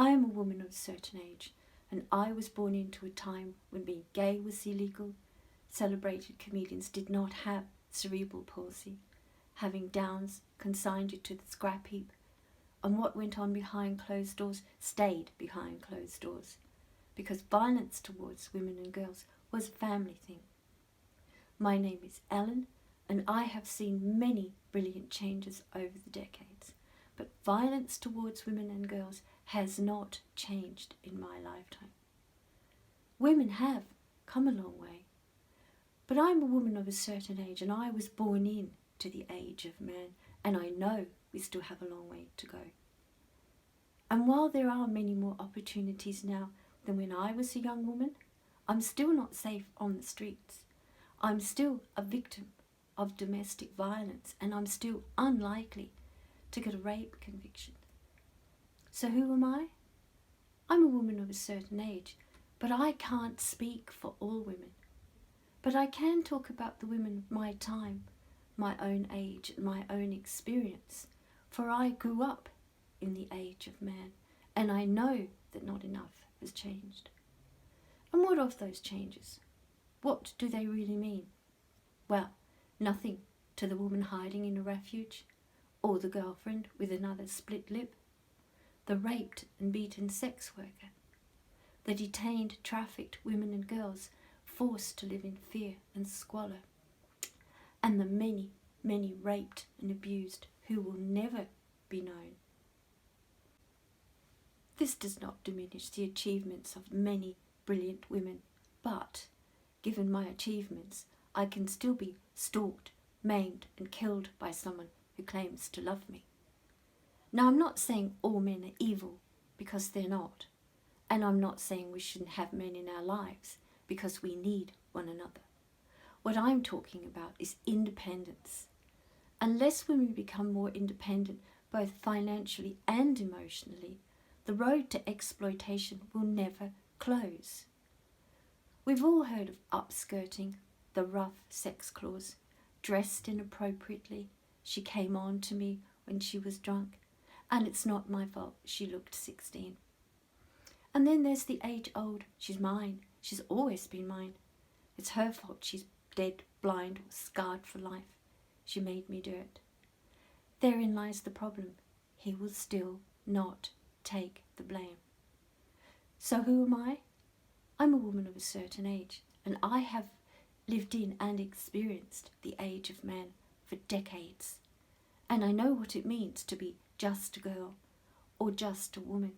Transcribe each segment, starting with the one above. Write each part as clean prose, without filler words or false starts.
I am a woman of a certain age, and I was born into a time when being gay was illegal. Celebrated comedians did not have cerebral palsy. Having Downs consigned you to the scrap heap, and what went on behind closed doors stayed behind closed doors, because violence towards women and girls was a family thing. My name is Ellen, and I have seen many brilliant changes over the decades, but violence towards women and girls has not changed in my lifetime. Women have come a long way, but I'm a woman of a certain age, and I was born into the age of man, and I know we still have a long way to go. And while there are many more opportunities now than when I was a young woman, I'm still not safe on the streets. I'm still a victim of domestic violence, and I'm still unlikely to get a rape conviction. So who am I? I'm a woman of a certain age, but I can't speak for all women. But I can talk about the women of my time, my own age, and my own experience, for I grew up in the age of man, and I know that not enough has changed. And what of those changes? What do they really mean? Well, nothing to the woman hiding in a refuge, or the girlfriend with another split lip, the raped and beaten sex worker, the detained, trafficked women and girls forced to live in fear and squalor, and the many, many raped and abused who will never be known. This does not diminish the achievements of many brilliant women, but given my achievements, I can still be stalked, maimed, and killed by someone who claims to love me. Now, I'm not saying all men are evil, because they're not. And I'm not saying we shouldn't have men in our lives, because we need one another. What I'm talking about is independence. Unless women become more independent, both financially and emotionally, the road to exploitation will never close. We've all heard of upskirting, the rough sex clause, dressed inappropriately. She came on to me when she was drunk, and it's not my fault she looked 16. And then there's the age-old, she's mine, she's always been mine. It's her fault she's dead, blind, or scarred for life. She made me do it. Therein lies the problem. He will still not take the blame. So who am I? I'm a woman of a certain age, and I have lived in and experienced the age of man for decades. And I know what it means to be just a girl or just a woman.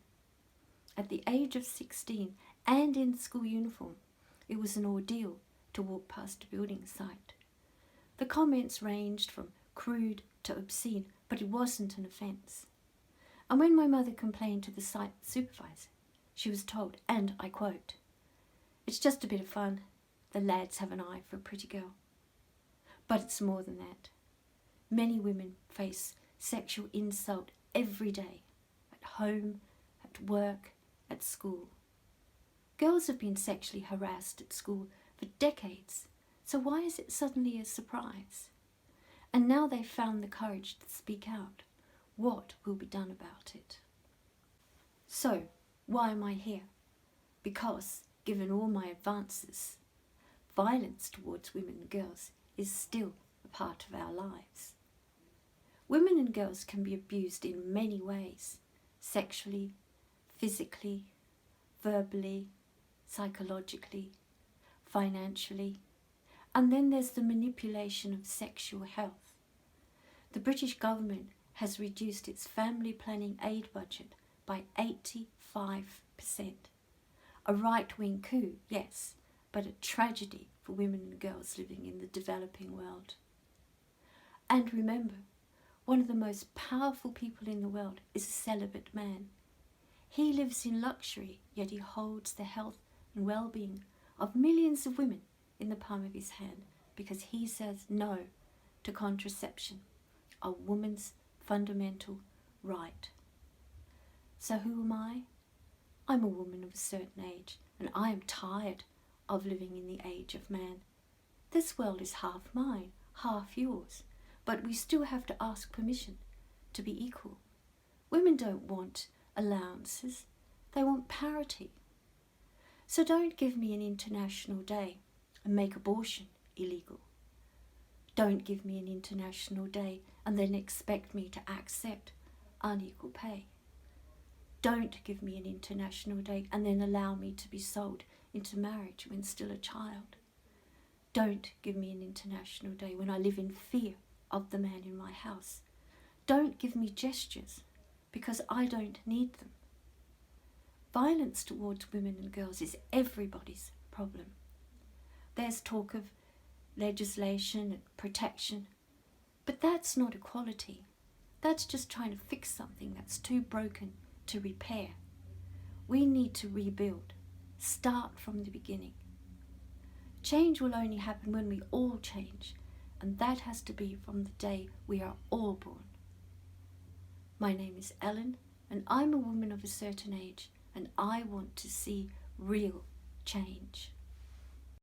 At the age of 16 and in school uniform, it was an ordeal to walk past a building site. The comments ranged from crude to obscene, but it wasn't an offence. And when my mother complained to the site supervisor, she was told, and I quote, "It's just a bit of fun. The lads have an eye for a pretty girl." But it's more than that. Many women face sexual insult every day, at home, at work, at school. Girls have been sexually harassed at school for decades, so why is it suddenly a surprise? And now they've found the courage to speak out. What will be done about it? So, why am I here? Because, given all my advances, violence towards women and girls is still a part of our lives. Women and girls can be abused in many ways: sexually, physically, verbally, psychologically, financially, and then there's the manipulation of sexual health. The British government has reduced its family planning aid budget by 85%. A right-wing coup, yes, but a tragedy for women and girls living in the developing world. And remember, one of the most powerful people in the world is a celibate man. He lives in luxury, yet he holds the health and well-being of millions of women in the palm of his hand, because he says no to contraception, a woman's fundamental right. So who am I? I'm a woman of a certain age, and I am tired of living in the age of man. This world is half mine, half yours, but we still have to ask permission to be equal. Women don't want allowances, They want parity. So don't give me an international day and make abortion illegal. Don't give me an international day and then expect me to accept unequal pay. Don't give me an international day and then allow me to be sold into marriage when still a child. Don't give me an international day when I live in fear of the man in my house. Don't give me gestures because I don't need them. Violence towards women and girls is everybody's problem. There's talk of legislation and protection, but that's not equality. That's just trying to fix something that's too broken to repair. We need to rebuild. Start from the beginning. Change will only happen when we all change, and that has to be from the day we are all born. My name is Ellen, and I'm a woman of a certain age, and I want to see real change.